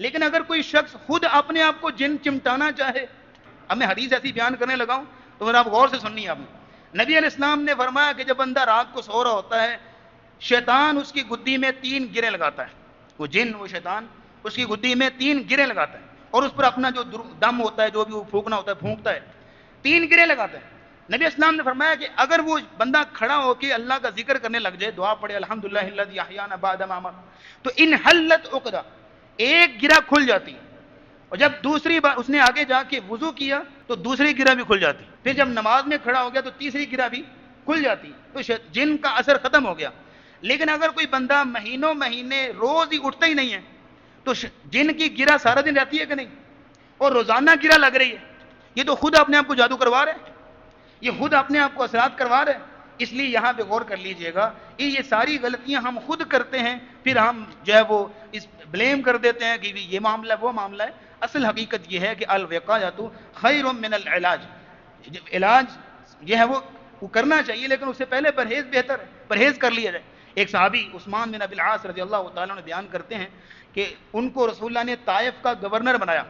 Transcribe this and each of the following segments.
لیکن اگر کوئی شخص خود اپنے آپ کو جن چمٹانا چاہے، اب میں حدیث ایسی بیان کرنے لگا ہوں تو پھر آپ غور سے سننی ہے آپ نے۔ نبی علیہ السلام نے فرمایا کہ جب بندہ رات کو سو رہا ہوتا ہے، شیطان اس کی گدی میں 3 گرے لگاتا ہے، وہ جن، وہ شیطان اس کی گدی میں 3 گرے لگاتا ہے، اور اس پر اپنا جو دم ہوتا ہے، جو بھی وہ پھونکنا ہوتا ہے پھونکتا ہے، 3 گرے لگاتا ہے۔ نبی اسلام نے فرمایا کہ اگر وہ بندہ کھڑا ہو کے اللہ کا ذکر کرنے لگ جائے، دعا پڑھے الحمدللہ الذی احیانا بعد ما امات، تو ان حلت عقدہ، ایک گرہ کھل جاتی ہے، اور جب دوسری بار اس نے آگے جا کے وضو کیا تو دوسری گرہ بھی کھل جاتی، پھر جب نماز میں کھڑا ہو گیا تو تیسری گرہ بھی کھل جاتی، تو جن کا اثر ختم ہو گیا۔ لیکن اگر کوئی بندہ مہینوں مہینے روز ہی اٹھتا ہی نہیں ہے تو جن کی گرہ سارا دن رہتی ہے کہ نہیں، اور روزانہ گرہ لگ رہی ہے، یہ تو خود اپنے آپ کو جادو کروا رہے ہیں، یہ خود اپنے آپ کو اثرات کروا رہے ہیں۔ اس لیے یہاں پہ غور کر لیجئے گا، یہ ساری غلطیاں ہم خود کرتے ہیں، پھر ہم جو ہے وہ اس بلیم کر دیتے ہیں کہ یہ معاملہ ہے وہ معاملہ ہے۔ اصل حقیقت یہ ہے کہ الوقایۃ خیر من العلاج، علاج یہ ہے وہ کرنا چاہیے، لیکن اس سے پہلے پرہیز بہتر ہے، پرہیز کر لیا جائے۔ ایک صحابی عثمان بن ابی العاص رضی اللہ تعالیٰ نے بیان کرتے ہیں کہ ان کو رسول اللہ نے طائف کا گورنر بنایا۔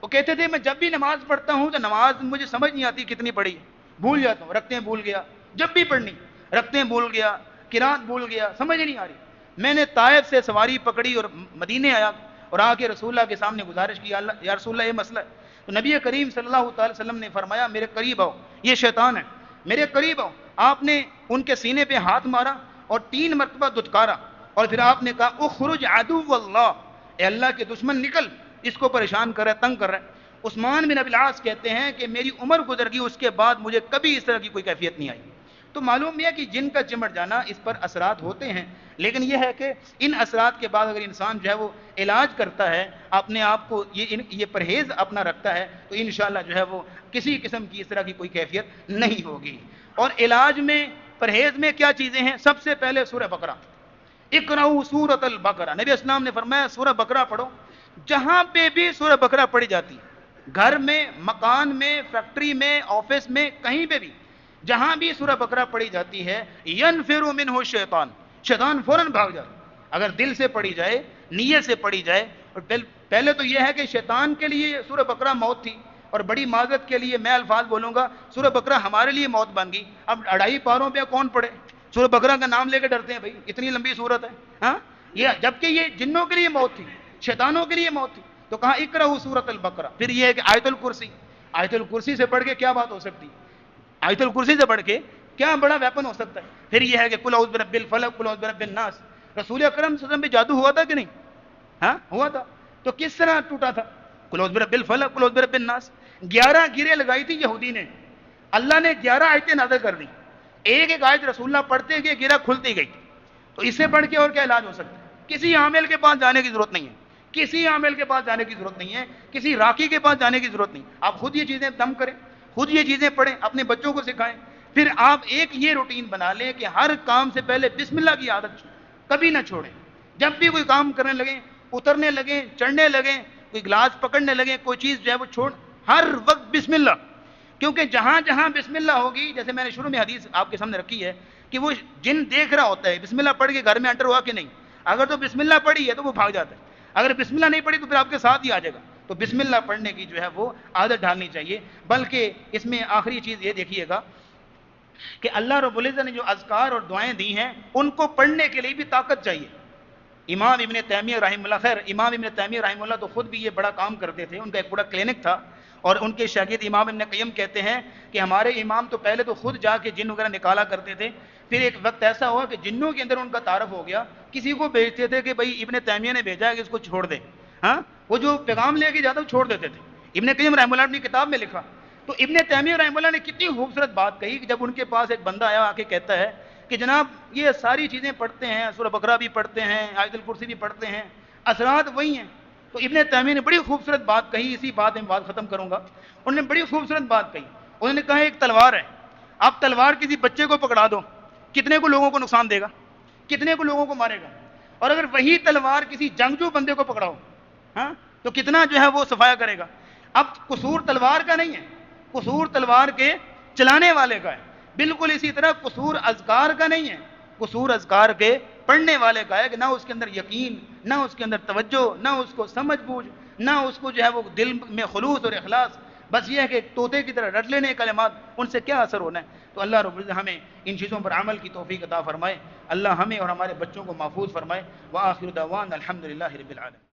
وہ کہتے تھے میں جب بھی نماز پڑھتا ہوں تو نماز مجھے سمجھ نہیں آتی کتنی پڑھی، بھول جاتا ہوں، رکھتے ہیں بھول گیا، جب بھی پڑھنی رکھتے ہیں بھول گیا، قرات بھول گیا، سمجھ نہیں آ رہی۔ میں نے طائف سے سواری پکڑی اور مدینے آیا اور آ کے رسول اللہ کے سامنے گزارش کی، یا رسول اللہ یہ مسئلہ ہے۔ تو نبی کریم صلی اللہ تعالی وسلم نے فرمایا میرے قریب آؤ، یہ شیطان ہے، میرے قریب آؤ۔ آپ نے ان کے سینے پہ ہاتھ مارا اور 3 مرتبہ دھتکارا، اور پھر آپ نے کہا اخرج عدو اللہ، اے اللہ کے دشمن نکل، اس کو پریشان کر رہا ہے، تنگ کر رہا ہے۔ عثمان بن ابی العاص کہتے ہیں کہ میری عمر گزر گئی، اس کے بعد مجھے کبھی اس طرح کی کوئی کیفیت نہیں آئی۔ تو معلوم یہ ہے کہ جن کا چمٹ جانا اس پر اثرات ہوتے ہیں، لیکن یہ ہے کہ ان اثرات کے بعد اگر انسان جو ہے وہ علاج کرتا ہے، اپنے آپ کو یہ پرہیز اپنا رکھتا ہے، تو انشاءاللہ جو ہے وہ کسی قسم کی اس طرح کی کوئی کیفیت نہیں ہوگی۔ اور علاج میں، پرہیز میں کیا چیزیں ہیں؟ سب سے پہلے سورہ بقرہ، اقرؤوا سورۃ البقرہ، نبی اسلام نے فرمایا سورہ بقرہ پڑھو۔ جہاں پہ بھی سورہ بقرہ پڑھی جاتی، گھر میں، مکان میں، فیکٹری میں، آفس میں، کہیں پہ بھی جہاں بھی سورہ بقرہ پڑھی جاتی ہے، ینفر منہ الشیطان، شیطان فوراً بھاگ جاتا۔ اگر دل سے پڑھی جائے، نیت سے پڑھی جائے، اور پہلے تو یہ ہے کہ شیطان کے لیے سورہ بقرہ موت تھی، اور بڑی معذرت کے لیے میں الفاظ بولوں گا، سورہ بقرہ ہمارے لیے موت بن گئی۔ اب 2.5 پاروں پہ کون پڑھے؟ سورہ بقرہ کا نام لے کے ڈرتے ہیں بھائی، اتنی لمبی سورت ہے، ہاں، یہ جبکہ یہ جنوں کے لیے موت تھی، شیطانوں کے لیے موت تھی۔ تو کہا اقرؤوا سورۃ البقرہ۔ پھر یہ ہے کہ آیت الکرسی، آیت الکرسی سے پڑھ کے کیا بات ہو سکتی؟ آیت الکرسی سے پڑھ کے کیا بڑا ویپن ہو سکتا ہے؟ پھر یہ ہے کہ قل اعوذ برب الفلق، قل اعوذ برب الناس۔ رسول اکرم صلی اللہ علیہ وسلم پہ جادو ہوا تھا کہ نہیں؟ ہاں ہوا تھا، تو کس طرح ٹوٹا تھا؟ قل اعوذ برب الفلق، قل اعوذ برب الناس۔ 11 گرے لگائی تھی یہودی نے، اللہ نے 11 آیتیں نازل کر دی، ایک ایک آیت رسول اللہ پڑھتے گئے، گرہ کھلتی گئی۔ تو اس سے بڑھ کے اور کیا علاج ہو سکتا ہے؟ کسی عامل کے پاس جانے کی ضرورت نہیں ہے، کسی عامل کے پاس جانے کی ضرورت نہیں ہے، کسی راقی کے پاس جانے کی ضرورت نہیں۔ آپ خود یہ چیزیں دم کریں، خود یہ چیزیں پڑھیں، اپنے بچوں کو سکھائیں۔ پھر آپ ایک یہ روٹین بنا لیں کہ ہر کام سے پہلے بسم اللہ کی عادت کبھی نہ چھوڑیں۔ جب بھی کوئی کام کرنے لگیں، اترنے لگیں، چڑھنے لگیں، کوئی گلاس پکڑنے لگیں، کوئی چیز جو ہے وہ چھوڑ، ہر وقت بسم اللہ۔ کیونکہ جہاں جہاں بسم اللہ ہوگی، جیسے میں نے شروع میں حدیث آپ کے سامنے رکھی ہے کہ وہ جن دیکھ رہا ہوتا ہے بسم اللہ پڑھ کے گھر میں انٹر ہوا کہ نہیں، اگر تو بسم اللہ پڑھی ہے تو وہ بھاگ جاتا ہے، اگر بسم اللہ نہیں پڑھی تو پھر آپ کے ساتھ ہی آ جائے گا۔ تو بسم اللہ پڑھنے کی جو ہے وہ عادت ڈالنی چاہیے۔ بلکہ اس میں آخری چیز یہ دیکھیے گا کہ اللہ رب العزت نے جو اذکار اور دعائیں دی ہیں ان کو پڑھنے کے لیے بھی طاقت چاہیے۔ امام ابن تیمیہ رحمہ اللہ، خیر امام ابن تیمیہ رحمہ اللہ تو خود بھی یہ بڑا کام کرتے تھے، ان کا ایک بڑا کلینک تھا، اور ان کے شاگرد امام ابن قیم کہتے ہیں کہ ہمارے امام تو پہلے تو خود جا کے جن وغیرہ نکالا کرتے تھے، پھر ایک وقت ایسا ہوا کہ جنوں کے اندر ان کا تعارف ہو گیا، کسی کو بھیجتے تھے کہ بھائی ابن تیمیہ نے بھیجا ہے کہ اس کو چھوڑ دے، ہاں، وہ جو پیغام لے کے جاتا وہ چھوڑ دیتے تھے۔ ابن قیم رحمہ اللہ نے اپنی کتاب میں لکھا، تو ابن تیمیہ رحمہ اللہ نے کتنی خوبصورت بات کہی کہ جب ان کے پاس ایک بندہ آیا آ کے کہتا ہے کہ جناب یہ ساری چیزیں پڑھتے ہیں، سورہ بقرہ بھی پڑھتے ہیں، آیت الکرسی بھی پڑھتے ہیں، اثرات وہی ہیں۔ تو ابن تیمیہ نے بڑی خوبصورت بات کہی، اسی بات میں بات ختم کروں گا۔ انہوں نے بڑی خوبصورت بات کہی، انہوں نے کہا ایک تلوار ہے، آپ تلوار کسی بچے کو پکڑا دو، کتنے کو لوگوں کو نقصان دے گا، کتنے کو لوگوں کو مارے گا، اور اگر وہی تلوار کسی جنگجو بندے کو پکڑاؤ، ہاں، تو کتنا جو ہے وہ صفایا کرے گا۔ اب قصور تلوار کا نہیں ہے، قصور تلوار کے چلانے والے کا ہے۔ بالکل اسی طرح قصور اذکار کا نہیں ہے، قصور اذکار کے پڑھنے والے کا ہے کہ نہ اس کے اندر یقین، نہ اس کے اندر توجہ، نہ اس کو سمجھ بوجھ، نہ اس کو جو ہے وہ دل میں خلوص اور اخلاص، بس یہ ہے کہ طوطے کی طرح رٹ لینے کلمات، ان سے کیا اثر ہونا ہے؟ تو اللہ رب العزت ہمیں ان چیزوں پر عمل کی توفیق عطا فرمائے، اللہ ہمیں اور ہمارے بچوں کو محفوظ فرمائے۔ وآخر دعوانا الحمدللہ رب العالمین۔